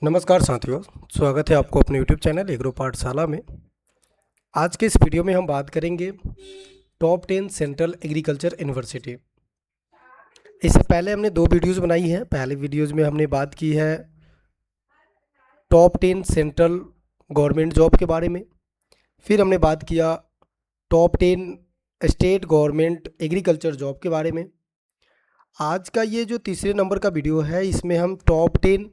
नमस्कार साथियों, स्वागत है आपको अपने YouTube चैनल एग्रो पाठशाला में। आज के इस वीडियो में हम बात करेंगे टॉप 10 सेंट्रल एग्रीकल्चर यूनिवर्सिटी। इससे पहले हमने दो वीडियोज़ बनाई हैं। पहले वीडियोज़ में हमने बात की है टॉप 10 सेंट्रल गवर्नमेंट जॉब के बारे में। फिर हमने बात किया top 10 state government agriculture job के बारे में। आज का ये जो तीसरे नंबर का वीडियो है, इसमें हम टॉप 10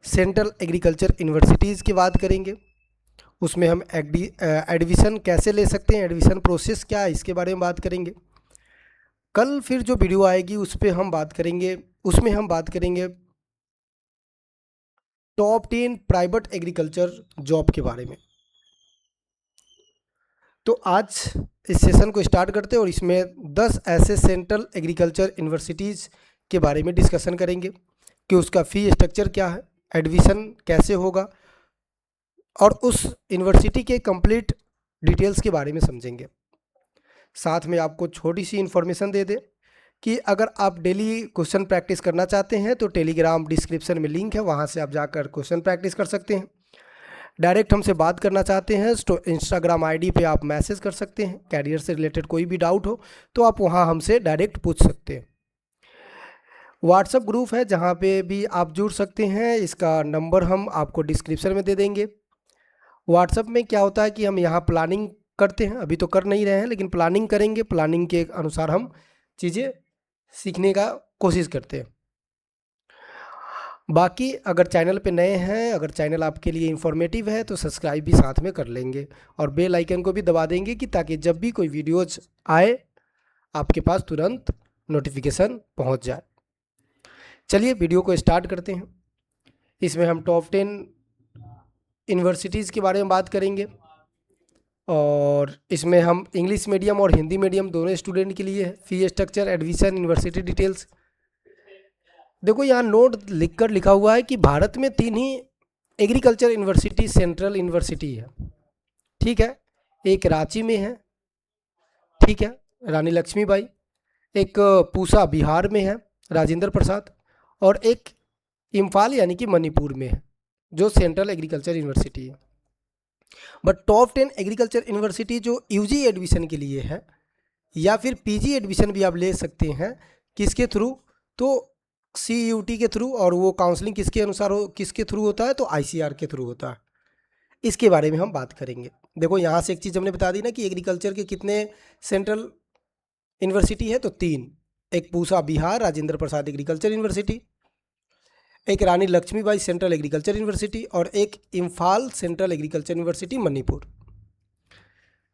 सेंट्रल एग्रीकल्चर यूनिवर्सिटीज़ की बात करेंगे। उसमें हम एडमिशन कैसे ले सकते हैं, एडमिशन प्रोसेस क्या है, इसके बारे में बात करेंगे। कल फिर जो वीडियो आएगी उसमें हम बात करेंगे टॉप 10 प्राइवेट एग्रीकल्चर जॉब के बारे में। तो आज इस सेशन को स्टार्ट करते हैं और इसमें 10 ऐसे सेंट्रल एग्रीकल्चर यूनिवर्सिटीज़ के बारे में डिस्कशन करेंगे कि उसका फ़ी स्ट्रक्चर क्या है, एडमिशन कैसे होगा और उस यूनिवर्सिटी के कंप्लीट डिटेल्स के बारे में समझेंगे। साथ में आपको छोटी सी इन्फॉर्मेशन दे दें कि अगर आप डेली क्वेश्चन प्रैक्टिस करना चाहते हैं तो टेलीग्राम डिस्क्रिप्शन में लिंक है, वहां से आप जाकर क्वेश्चन प्रैक्टिस कर सकते हैं। डायरेक्ट हमसे बात करना चाहते हैं तो इंस्टाग्राम आईडी पे आप मैसेज कर सकते हैं। कैरियर से रिलेटेड कोई भी डाउट हो तो आप वहां हमसे डायरेक्ट पूछ सकते हैं। व्हाट्सएप ग्रुप है जहां पे भी आप जुड़ सकते हैं, इसका नंबर हम आपको डिस्क्रिप्शन में दे देंगे। व्हाट्सएप में क्या होता है कि हम यहाँ प्लानिंग करते हैं, अभी तो कर नहीं रहे हैं लेकिन प्लानिंग करेंगे। प्लानिंग के अनुसार हम चीज़ें सीखने का कोशिश करते हैं। बाकी अगर चैनल पे नए हैं, अगर चैनल आपके लिए इन्फॉर्मेटिव है तो सब्सक्राइब भी साथ में कर लेंगे और बेल आइकन को भी दबा देंगे कि ताकि जब भी कोई वीडियोज आए आपके पास तुरंत नोटिफिकेशन पहुंच जाए। चलिए वीडियो को स्टार्ट करते हैं। इसमें हम टॉप 10 यूनिवर्सिटीज़ के बारे में बात करेंगे और इसमें हम इंग्लिश मीडियम और हिंदी मीडियम दोनों स्टूडेंट के लिए है। Fee structure, admission, university details. देखो यहाँ नोट लिखकर लिखा हुआ है कि भारत में 3 ही एग्रीकल्चर यूनिवर्सिटी सेंट्रल यूनिवर्सिटी है, ठीक है। एक रांची में है, ठीक है, रानी लक्ष्मीबाई। एक पूसा बिहार में है, राजेंद्र प्रसाद। और एक इम्फाल यानी कि मणिपुर में है, जो सेंट्रल एग्रीकल्चर यूनिवर्सिटी है। बट टॉप 10 एग्रीकल्चर यूनिवर्सिटी जो यूजी एडमिशन के लिए है या फिर पीजी एडमिशन भी आप ले सकते हैं, किसके थ्रू, तो CUT के थ्रू। और वो काउंसलिंग किसके अनुसार किसके थ्रू होता है, तो ICR के थ्रू होता है। इसके बारे में हम बात करेंगे। देखो यहाँ से एक चीज़ हमने बता दी ना कि एग्रीकल्चर के कितने सेंट्रल यूनिवर्सिटी है, तो 3। एक पूसा बिहार राजेंद्र प्रसाद एग्रीकल्चर यूनिवर्सिटी, एक रानी लक्ष्मीबाई सेंट्रल एग्रीकल्चर यूनिवर्सिटी और एक Imphal central agriculture university Manipur.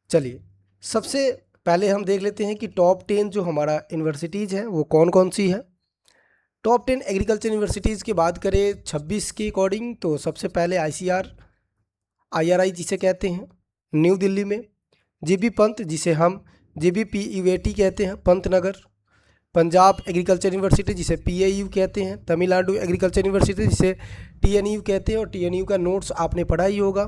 चलिए सबसे पहले हम देख लेते हैं कि टॉप 10 जो हमारा यूनिवर्सिटीज़ है वो कौन कौन सी है। टॉप 10 एग्रीकल्चर यूनिवर्सिटीज़ की बात करें 26 के अकॉर्डिंग, तो सबसे पहले IRI जिसे कहते हैं न्यू दिल्ली में। JB पंत जिसे हम JBPUAT कहते हैं पंतनगर। पंजाब एग्रीकल्चर यूनिवर्सिटी जिसे PAU कहते हैं। तमिलनाडु एग्रीकल्चर यूनिवर्सिटी जिसे TNU कहते हैं और TNU का नोट्स आपने पढ़ा ही होगा।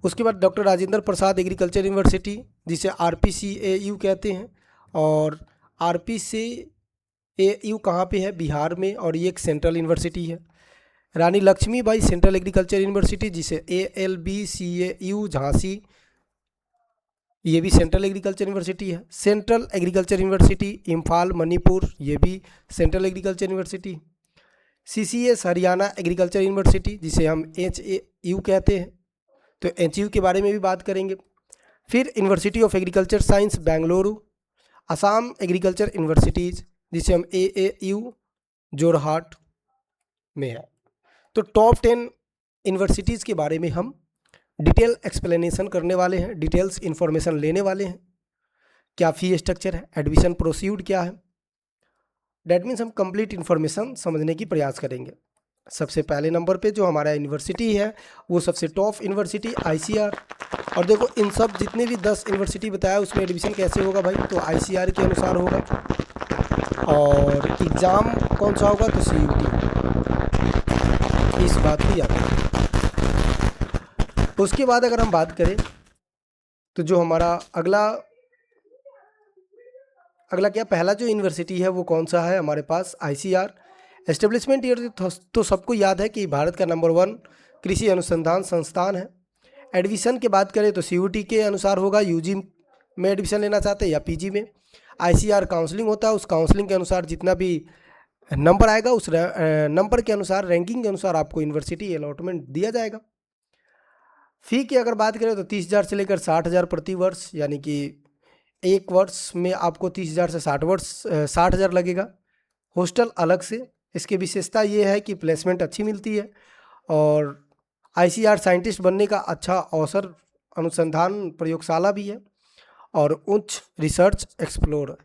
उसके बाद doctor Rajendra Prasad agriculture university जिसे RPCAU कहते हैं। और RPCAU कहाँ पे है, बिहार में, और ये एक सेंट्रल यूनिवर्सिटी है। रानी लक्ष्मीबाई सेंट्रल एग्रीकल्चर यूनिवर्सिटी जिसे ALBCAU झांसी, ये भी सेंट्रल एग्रीकल्चर यूनिवर्सिटी है। Central agriculture university Imphal Manipur, ये भी central agriculture university. CCS Haryana agriculture university जिसे हम HAU कहते हैं, तो HU के बारे में भी बात करेंगे। फिर university of agriculture science Bengaluru. Assam agriculture universities जिसे हम AAU जोरहाट में है। तो टॉप 10 यूनिवर्सिटीज़ के बारे में हम डिटेल एक्सप्लेनेशन करने वाले हैं, डिटेल्स इन्फॉर्मेशन लेने वाले हैं। क्या फ़ी स्ट्रक्चर है, एडमिशन प्रोसीड क्या है, डैट मीन्स हम कंप्लीट इन्फॉर्मेशन समझने की प्रयास करेंगे। सबसे पहले नंबर पे जो हमारा यूनिवर्सिटी है वो सबसे टॉप यूनिवर्सिटी ICR। और देखो इन सब जितने भी 10 यूनिवर्सिटी बताया उसमें एडमिशन कैसे होगा भाई, तो ICR के अनुसार होगा। और एग्ज़ाम कौन सा होगा, तो CUT। इस बात की याद रखें। उसके बाद अगर हम बात करें तो जो हमारा अगला क्या पहला जो यूनिवर्सिटी है वो कौन सा है हमारे पास, ICR एस्टेब्लिशमेंट ईयर तो सबको याद है कि भारत का नंबर 1 कृषि अनुसंधान संस्थान है। एडमिशन की बात करें तो सीयूटी के अनुसार होगा, यूजी में एडमिशन लेना चाहते हैं या पीजी में। आईसीआर काउंसलिंग होता है, उस काउंसलिंग के अनुसार जितना भी नंबर आएगा उस नंबर के अनुसार, रैंकिंग के अनुसार आपको यूनिवर्सिटी अलॉटमेंट दिया जाएगा। फ़ी की अगर बात करें तो 30,000 से लेकर 60,000 प्रति वर्ष, यानी कि एक वर्ष में आपको 30,000 से 60,000 लगेगा। हॉस्टल अलग से। इसकी विशेषता ये है कि प्लेसमेंट अच्छी मिलती है और आईसीआर साइंटिस्ट बनने का अच्छा अवसर, अनुसंधान प्रयोगशाला भी है और उच्च रिसर्च एक्सप्लोर,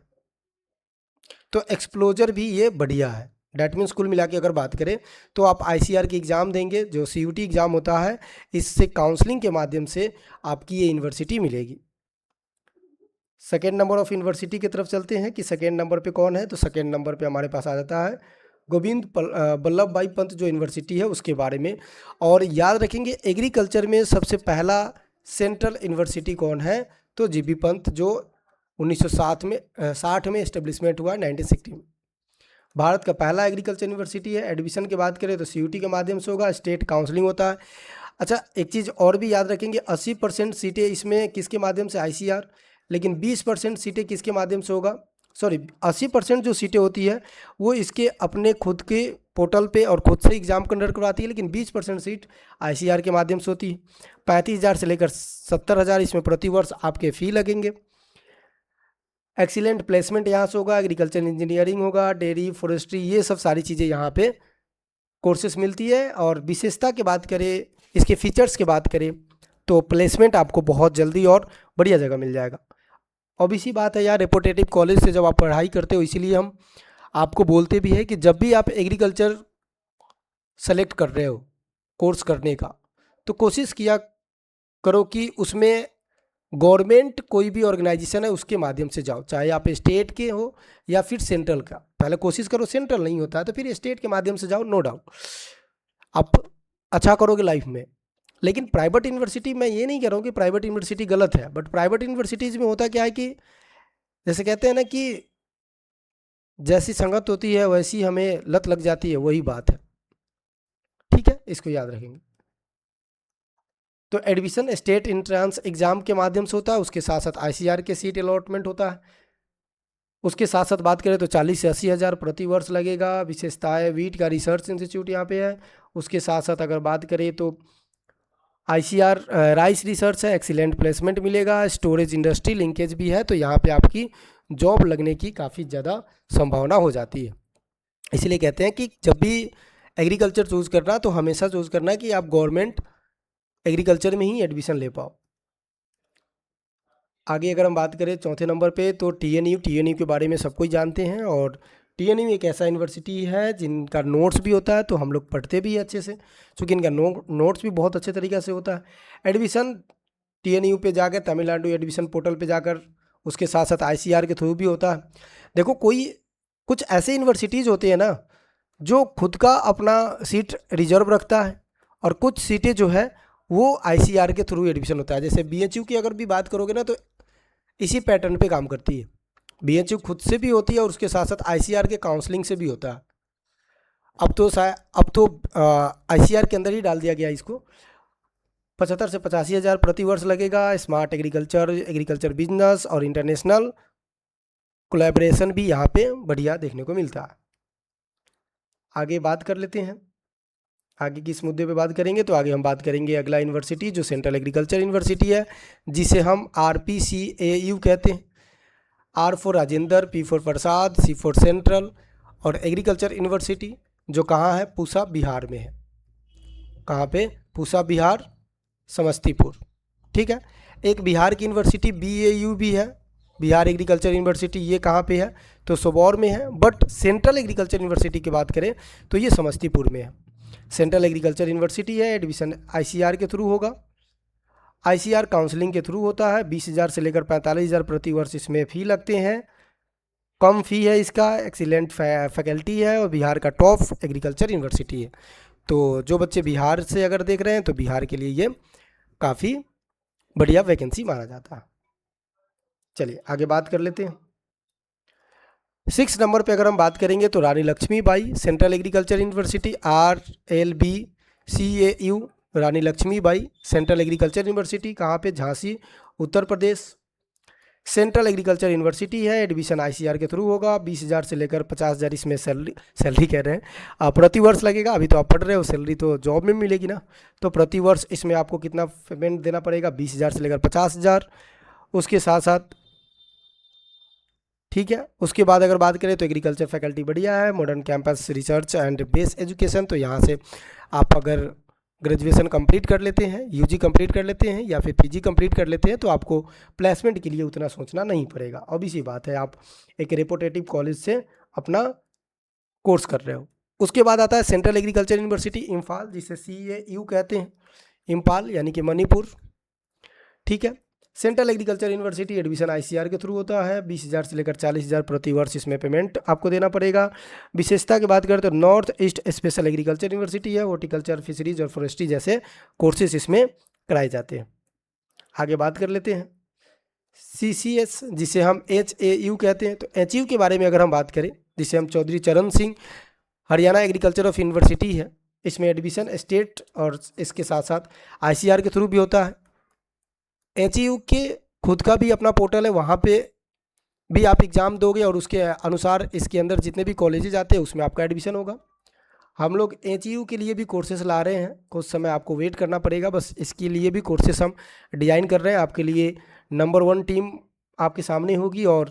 तो एक्सप्लोजर भी ये बढ़िया है। डैट मीन्स कुल मिला के अगर बात करें तो आप आईसीआर की एग्ज़ाम देंगे, जो सीयूटी एग्ज़ाम होता है, इससे काउंसलिंग के माध्यम से आपकी ये यूनिवर्सिटी मिलेगी। सेकेंड नंबर ऑफ यूनिवर्सिटी की तरफ चलते हैं कि सेकेंड नंबर पे कौन है। तो सेकेंड नंबर पे हमारे पास आ जाता है गोविंद बल्लभ भाई पंत जो यूनिवर्सिटी है उसके बारे में। और याद रखेंगे एग्रीकल्चर में सबसे पहला सेंट्रल यूनिवर्सिटी कौन है, तो जीबी पंत, जो 1960 में एस्टेब्लिशमेंट हुआ है 1960 में। भारत का पहला एग्रीकल्चर यूनिवर्सिटी है। एडमिशन की बात करें तो सीयूटी के माध्यम से होगा, स्टेट काउंसलिंग होता है। अच्छा, एक चीज़ और भी याद रखेंगे, 80% सीटें इसमें किसके माध्यम से, आईसीआर, लेकिन 20% सीटें किसके माध्यम से होगा, 80% जो सीटें होती है वो इसके अपने खुद के पोर्टल पे और खुद से एग्ज़ाम कंडक्ट करवाती है, लेकिन 20% सीट आईसीआर के माध्यम से होती है। 35,000 से लेकर 70,000 इसमें प्रति वर्ष आपके फ़ी लगेंगे। एक्सीलेंट प्लेसमेंट यहाँ से होगा, एग्रीकल्चर इंजीनियरिंग होगा, डेयरी, फॉरेस्ट्री, ये सब सारी चीज़ें यहाँ पे कोर्सेस मिलती है। और विशेषता की बात करें, इसके फीचर्स की बात करें तो प्लेसमेंट आपको बहुत जल्दी और बढ़िया जगह मिल जाएगा। अब इसी बात है यार, रेपुटेटिव कॉलेज से जब आप पढ़ाई करते हो, इसीलिए हम आपको बोलते भी है कि जब भी आप एग्रीकल्चर सेलेक्ट कर रहे हो कोर्स करने का, तो कोशिश किया करो कि उसमें गवर्नमेंट कोई भी ऑर्गेनाइजेशन है उसके माध्यम से जाओ, चाहे आप स्टेट के हो या फिर सेंट्रल का। पहले कोशिश करो, सेंट्रल नहीं होता है तो फिर स्टेट के माध्यम से जाओ, नो डाउट आप अच्छा करोगे लाइफ में। लेकिन प्राइवेट यूनिवर्सिटी, मैं ये नहीं कह रहा हूँ कि प्राइवेट यूनिवर्सिटी गलत है, बट प्राइवेट यूनिवर्सिटीज़ में होता क्या है कि जैसे कहते हैं ना कि जैसी संगत होती है वैसी हमें लत लग जाती है, वही बात है। ठीक है, इसको याद रखेंगे। तो एडमिशन स्टेट एंट्रेंस एग्जाम के माध्यम से होता है, उसके साथ साथ आईसीआर के सीट अलॉटमेंट होता है। उसके साथ साथ बात करें तो 40 से 80,000 प्रति वर्ष लगेगा। विशेषताएं, वीट का रिसर्च इंस्टीट्यूट यहाँ पे है। उसके साथ साथ अगर बात करें तो आईसीआर राइस रिसर्च है, एक्सीलेंट प्लेसमेंट मिलेगा, स्टोरेज इंडस्ट्री लिंकेज भी है, तो यहाँ पे आपकी जॉब लगने की काफ़ी ज़्यादा संभावना हो जाती है। इसलिए कहते हैं कि जब भी एग्रीकल्चर चूज़ करना तो हमेशा चूज़ करना कि आप गवर्नमेंट एग्रीकल्चर में ही एडमिशन ले पाओ। आगे अगर हम बात करें चौथे नंबर पे तो टीएनयू के बारे में सबको ही जानते हैं। और टीएनयू एक ऐसा यूनिवर्सिटी है जिनका नोट्स भी होता है, तो हम लोग पढ़ते भी अच्छे से, क्योंकि इनका नोट्स भी बहुत अच्छे तरीके से होता है। एडमिशन टीएनयू पे जाकर, तमिलनाडु एडमिशन पोर्टल पे जाकर, उसके साथ साथ आईसीआर के थ्रू भी होता है। देखो, कुछ ऐसे यूनिवर्सिटीज़ होते हैं ना जो खुद का अपना सीट रिजर्व रखता है, और कुछ सीटें जो है वो आईसीआर के थ्रू एडमिशन होता है। जैसे बीएचयू की अगर भी बात करोगे ना तो इसी पैटर्न पे काम करती है। बीएचयू खुद से भी होती है और उसके साथ साथ आईसीआर के काउंसलिंग से भी होता है। अब तो आईसीआर के अंदर ही डाल दिया गया इसको। 75 से 85,000 प्रति वर्ष लगेगा। स्मार्ट एग्रीकल्चर बिजनेस और इंटरनेशनल कोलैबोरेशन भी यहाँ पे बढ़िया देखने को मिलता है। आगे बात कर लेते हैं, आगे किस मुद्दे पे बात करेंगे, तो आगे हम बात करेंगे अगला यूनिवर्सिटी जो सेंट्रल एग्रीकल्चर यूनिवर्सिटी है, जिसे हम RPCAU कहते हैं। R for Rajendra, P for Prasad, C for central. और एग्रीकल्चर यूनिवर्सिटी जो कहाँ है, पूसा बिहार में है। कहाँ पे, पूसा बिहार, समस्तीपुर। ठीक है। एक बिहार की यूनिवर्सिटी BAU भी है, बिहार एग्रीकल्चर यूनिवर्सिटी, ये कहाँ पे है, तो सोबौर में है। बट सेंट्रल एग्रीकल्चर यूनिवर्सिटी की बात करें तो ये समस्तीपुर में है। सेंट्रल एग्रीकल्चर यूनिवर्सिटी है। एडमिशन आईसीआर के थ्रू होगा, आईसीआर काउंसलिंग के थ्रू होता है। 20,000 से लेकर 45,000 प्रति वर्ष इसमें फ़ी लगते हैं। कम फ़ी है इसका, एक्सीलेंट फैकल्टी है और बिहार का टॉप एग्रीकल्चर यूनिवर्सिटी है। तो जो बच्चे बिहार से अगर देख रहे हैं तो बिहार के लिए ये काफ़ी बढ़िया वैकेंसी माना जाता है। चलिए आगे बात कर लेते हैं। 6 नंबर पे अगर हम बात करेंगे तो Rani Lakshmibai central agriculture university, RLBCAU Rani Lakshmibai central agriculture university, कहाँ पे? Jhansi Uttar Pradesh. Central agriculture university है, एडमिशन ICR के थ्रू होगा। 20,000 से लेकर 50,000 इसमें सैलरी कह रहे हैं प्रति वर्ष लगेगा। अभी तो आप पढ़ रहे हो, सैलरी तो जॉब में मिलेगी ना, तो प्रति वर्ष इसमें आपको कितना पेमेंट देना पड़ेगा? 20,000 से लेकर 50,000। उसके साथ साथ ठीक है, उसके बाद अगर बात करें तो एग्रीकल्चर फैकल्टी बढ़िया है, modern campus, research and base education. तो यहाँ से आप अगर ग्रेजुएशन कंप्लीट कर लेते हैं, UG कंप्लीट कर लेते हैं या फिर PG कंप्लीट कर लेते हैं तो आपको प्लेसमेंट के लिए उतना सोचना नहीं पड़ेगा। ऑब्वियस सी बात है, आप एक रेपुटेटिव कॉलेज से अपना कोर्स कर रहे हो। उसके बाद आता है सेंट्रल एग्रीकल्चर यूनिवर्सिटी इम्फाल, जिसे CAU कहते हैं, इम्फाल यानी कि मणिपुर। ठीक है, central agriculture university admission ICR के थ्रू होता है। 20,000 से लेकर 40,000 प्रति वर्ष इसमें पेमेंट आपको देना पड़ेगा। विशेषता की बात करें तो north east special agriculture university है, हॉर्टिकल्चर, फिशरीज और फॉरेस्ट्री जैसे कोर्सेज इसमें कराए जाते हैं। आगे बात कर लेते हैं CCS, जिसे हम HAU कहते हैं। तो HAU के बारे में अगर हम बात करें, जिसे हम Chaudhary Charan Singh Haryana agriculture of university है, इसमें एडमिशन स्टेट और इसके साथ साथ ICR के थ्रू भी होता है। HAU के खुद का भी अपना पोर्टल है, वहाँ पे भी आप एग्ज़ाम दोगे और उसके अनुसार इसके अंदर जितने भी कॉलेजेज आते हैं उसमें आपका एडमिशन होगा। हम लोग HAU के लिए भी कोर्सेज ला रहे हैं, कुछ समय आपको वेट करना पड़ेगा, बस इसके लिए भी कोर्सेज हम डिज़ाइन कर रहे हैं। आपके लिए नंबर 1 टीम आपके सामने होगी। और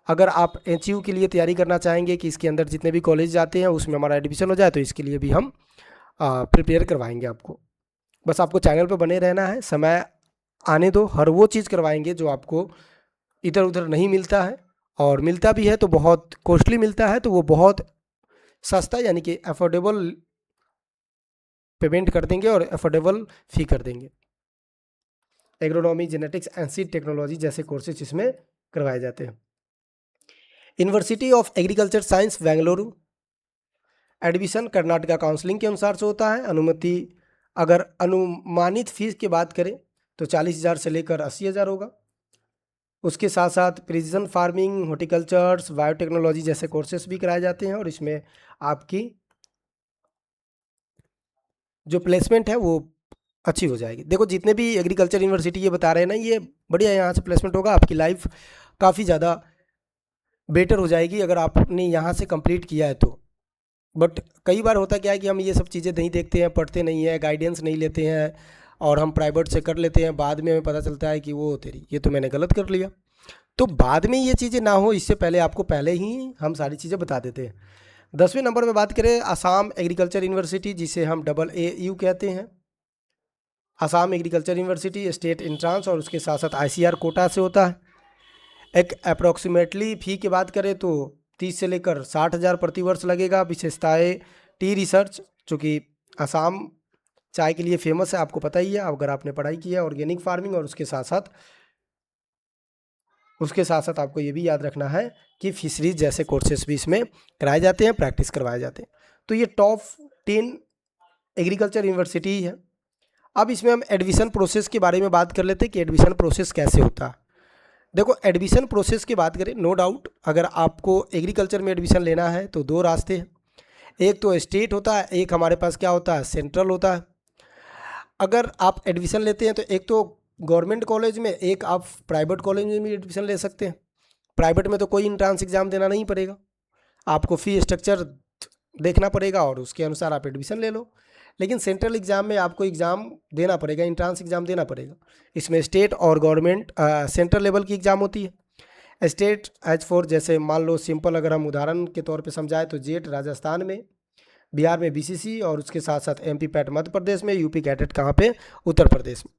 अगर आप HAU के लिए तैयारी करना चाहेंगे कि इसके अंदर जितने भी कॉलेज आते हैं उसमें हमारा एडमिशन हो जाए, तो इसके लिए भी हम प्रिपेयर करवाएंगे आपको। बस आपको चैनल पर बने रहना है, समय आने दो, हर वो चीज़ करवाएंगे जो आपको इधर उधर नहीं मिलता है, और मिलता भी है तो बहुत कॉस्टली मिलता है, तो वो बहुत सस्ता यानी कि अफोर्डेबल पेमेंट कर देंगे और अफोर्डेबल फ़ी कर देंगे। Agronomy, genetics and seed technology जैसे कोर्सेज इसमें करवाए जाते हैं। University of agriculture science Bengaluru, admission Karnataka counselling के अनुसार से होता है। अनुमति, अगर अनुमानित फीस की बात करें तो 40,000 से लेकर 80,000 होगा। उसके साथ साथ प्रिसीजन फार्मिंग, हॉर्टिकल्चर्स, बायोटेक्नोलॉजी जैसे कोर्सेस भी कराए जाते हैं, और इसमें आपकी जो प्लेसमेंट है वो अच्छी हो जाएगी। देखो, जितने भी एग्रीकल्चर यूनिवर्सिटी ये बता रहे हैं ना, ये बढ़िया यहाँ से प्लेसमेंट होगा, आपकी लाइफ काफ़ी ज़्यादा बेटर हो जाएगी अगर आपने यहाँ से कंप्लीट किया है तो। बट कई बार होता क्या है कि हम ये सब चीज़ें नहीं देखते हैं, पढ़ते नहीं हैं, गाइडेंस नहीं लेते हैं, और हम प्राइवेट से कर लेते हैं, बाद में हमें पता चलता है कि वो तेरी ये तो मैंने गलत कर लिया। तो बाद में ये चीज़ें ना हो, इससे पहले आपको पहले ही हम सारी चीज़ें बता देते हैं। 10वें नंबर पे बात करें असम एग्रीकल्चर यूनिवर्सिटी, जिसे हम AAU कहते हैं। Assam agriculture university state entrance और उसके साथ साथ ICR कोटा से होता है। एक अप्रॉक्सीमेटली फ़ी की बात करें तो 30 से लेकर 60,000 प्रति वर्ष लगेगा। विशेषताएँ टी रिसर्च, चूँकि असम चाय के लिए फेमस है, आपको पता ही है अगर आपने पढ़ाई की है। ऑर्गेनिक फार्मिंग, और उसके साथ साथ आपको ये भी याद रखना है कि फिशरीज जैसे कोर्सेस भी इसमें कराए जाते हैं, प्रैक्टिस करवाए जाते हैं। तो ये टॉप 10 एग्रीकल्चर यूनिवर्सिटी है। अब इसमें हम एडमिशन प्रोसेस के बारे में बात कर लेते हैं कि एडमिशन प्रोसेस कैसे होता है। देखो, एडमिशन प्रोसेस की बात करें, नो डाउट अगर आपको एग्रीकल्चर में एडमिशन लेना है तो 2 रास्ते हैं। एक तो स्टेट होता है, एक हमारे पास क्या होता है, सेंट्रल होता है। अगर आप एडमिशन लेते हैं तो एक तो गवर्नमेंट कॉलेज में, एक आप प्राइवेट कॉलेज में भी एडमिशन ले सकते हैं। प्राइवेट में तो कोई इंट्रांस एग्ज़ाम देना नहीं पड़ेगा, आपको फ़ी स्ट्रक्चर देखना पड़ेगा और उसके अनुसार आप एडमिशन ले लो। लेकिन सेंट्रल एग्ज़ाम में आपको एग्ज़ाम देना पड़ेगा, इंट्रांस एग्ज़ाम देना पड़ेगा। इसमें स्टेट और गवर्नमेंट सेंट्रल लेवल की एग्ज़ाम होती है। स्टेट H4, जैसे मान लो सिंपल अगर हम उदाहरण के तौर पे समझाएं तो जेट राजस्थान में, बिहार में BCC, और उसके साथ साथ MP पैट मध्य प्रदेश में, UP कैडेट कहाँ पे, उत्तर प्रदेश में।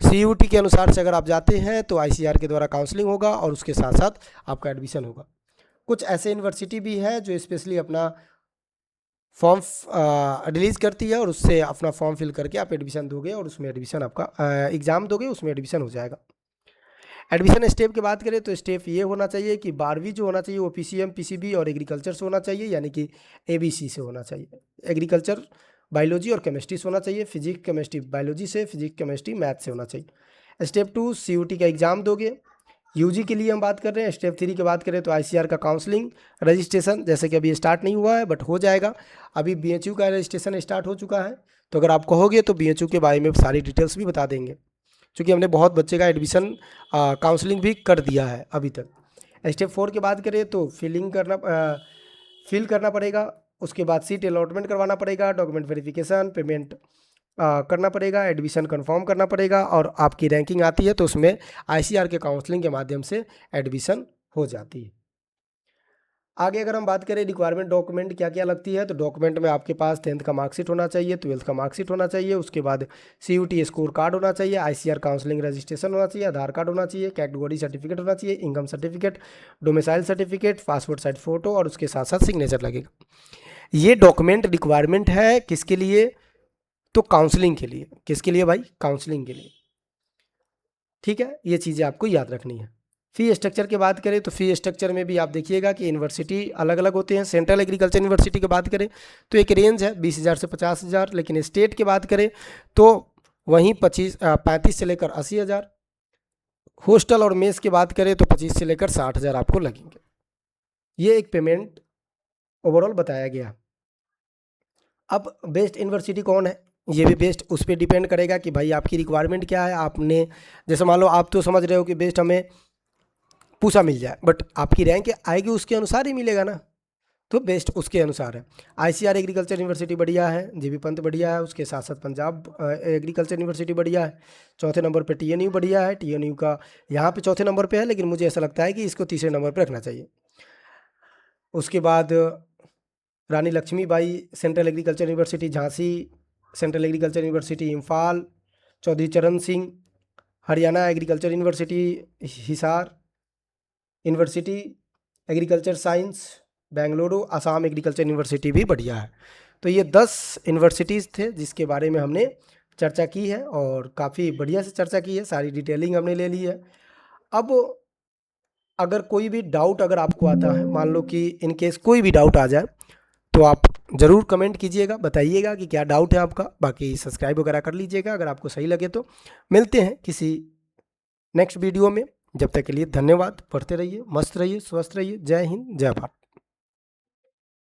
CUT के अनुसार से अगर आप जाते हैं तो ICR के द्वारा काउंसलिंग होगा और उसके साथ साथ आपका एडमिशन होगा। कुछ ऐसे यूनिवर्सिटी भी है जो स्पेशली अपना फॉर्म रिलीज़ करती है और उससे अपना फॉर्म फिल करके आप एडमिशन दोगे और उसमें एडमिशन आपका एग्ज़ाम दोगे, उसमें एडमिशन हो जाएगा। एडमिशन स्टेप की बात करें तो स्टेप ये होना चाहिए कि 12वीं जो होना चाहिए वो PCM, PCB और एग्रीकल्चर से होना चाहिए, यानी कि ABC से होना चाहिए। एग्रीकल्चर बायोलॉजी और केमिस्ट्री से होना चाहिए, फिजिक्स केमिस्ट्री बायोलॉजी से, फिजिक्स केमिस्ट्री मैथ से होना चाहिए। स्टेप 2 CUT का एग्ज़ाम दोगे, यूजी के लिए हम बात कर रहे हैं। स्टेप 3 की बात करें तो आईसीआर का काउंसलिंग रजिस्ट्रेशन, जैसे कि अभी स्टार्ट नहीं हुआ है बट हो जाएगा। अभी बीएचयू का रजिस्ट्रेशन स्टार्ट हो चुका है, तो अगर आप कहोगे तो बीएचयू के बारे में सारी डिटेल्स भी बता देंगे, क्योंकि हमने बहुत बच्चे का एडमिशन काउंसलिंग भी कर दिया है अभी तक। स्टेप 4 की बात करें तो फिल करना पड़ेगा, उसके बाद सीट अलॉटमेंट करवाना पड़ेगा, डॉक्यूमेंट वेरिफिकेशन, पेमेंट करना पड़ेगा, एडमिशन कंफर्म करना पड़ेगा, और आपकी रैंकिंग आती है तो उसमें आईसीआर के काउंसलिंग के माध्यम से एडमिशन हो जाती है। आगे अगर हम बात करें रिक्वायरमेंट डॉक्यूमेंट क्या क्या लगती है, तो डॉक्यूमेंट में आपके पास 10th का मार्कशीट होना चाहिए, 12th का मार्कशीट होना चाहिए, उसके बाद CUT स्कोर कार्ड होना चाहिए, आईसीआर काउंसलिंग रजिस्ट्रेशन होना चाहिए, आधार कार्ड होना चाहिए, कैटेगरी सर्टिफिकेट होना चाहिए, income certificate, domicile certificate, passport size photo, और उसके साथ साथ सिग्नेचर लगेगा। ये डॉक्यूमेंट रिक्वायरमेंट है किसके लिए, तो काउंसलिंग के लिए। किसके लिए भाई, काउंसलिंग के लिए। ठीक है, ये चीज़ें आपको याद रखनी है। फ़ी स्ट्रक्चर की बात करें तो फ़ी स्ट्रक्चर में भी आप देखिएगा कि यूनिवर्सिटी अलग अलग होते हैं। सेंट्रल एग्रीकल्चर यूनिवर्सिटी की बात करें तो एक रेंज है 20,000 से 50,000, लेकिन स्टेट की बात करें तो वहीं 35 से लेकर 80,000। हॉस्टल और मेस की बात करें तो 25 से लेकर 60,000 आपको लगेंगे। ये एक पेमेंट ओवरऑल बताया गया। अब बेस्ट यूनिवर्सिटी कौन है, ये भी बेस्ट उस पर डिपेंड करेगा कि भाई आपकी रिक्वायरमेंट क्या है। आपने जैसे मान लो आप तो समझ रहे हो कि बेस्ट हमें पूसा मिल जाए, बट आपकी रैंक आएगी उसके अनुसार ही मिलेगा ना, तो बेस्ट उसके अनुसार है। आईसीआर एग्रीकल्चर यूनिवर्सिटी बढ़िया है, जीबी पंत बढ़िया है, उसके साथ साथ पंजाब एग्रीकल्चर यूनिवर्सिटी बढ़िया है। चौथे नंबर पे टीएनयू बढ़िया है। टीएनयू का यहाँ पे चौथे नंबर पे है, लेकिन मुझे ऐसा लगता है कि इसको तीसरे नंबर पे रखना चाहिए। उसके बाद Rani Lakshmibai central agriculture university Jhansi, central agriculture university Imphal, Chaudhary Charan Singh Haryana agriculture university Hisar, university agriculture science Bengaluru, Assam agriculture university भी बढ़िया है। तो ये 10 यूनिवर्सिटीज़ थे जिसके बारे में हमने चर्चा की है, और काफ़ी बढ़िया से चर्चा की है, सारी डिटेलिंग हमने ले ली है। अब अगर कोई भी डाउट अगर आपको आता है, मान लो कि इन केस कोई भी डाउट आ जाए, तो आप ज़रूर कमेंट कीजिएगा, बताइएगा कि क्या डाउट है आपका। बाकी सब्सक्राइब वगैरह कर लीजिएगा अगर आपको सही लगे तो। मिलते हैं किसी नेक्स्ट वीडियो में, जब तक के लिए धन्यवाद। पढ़ते रहिए, मस्त रहिए, स्वस्थ रहिए। जय हिंद, जय भारत।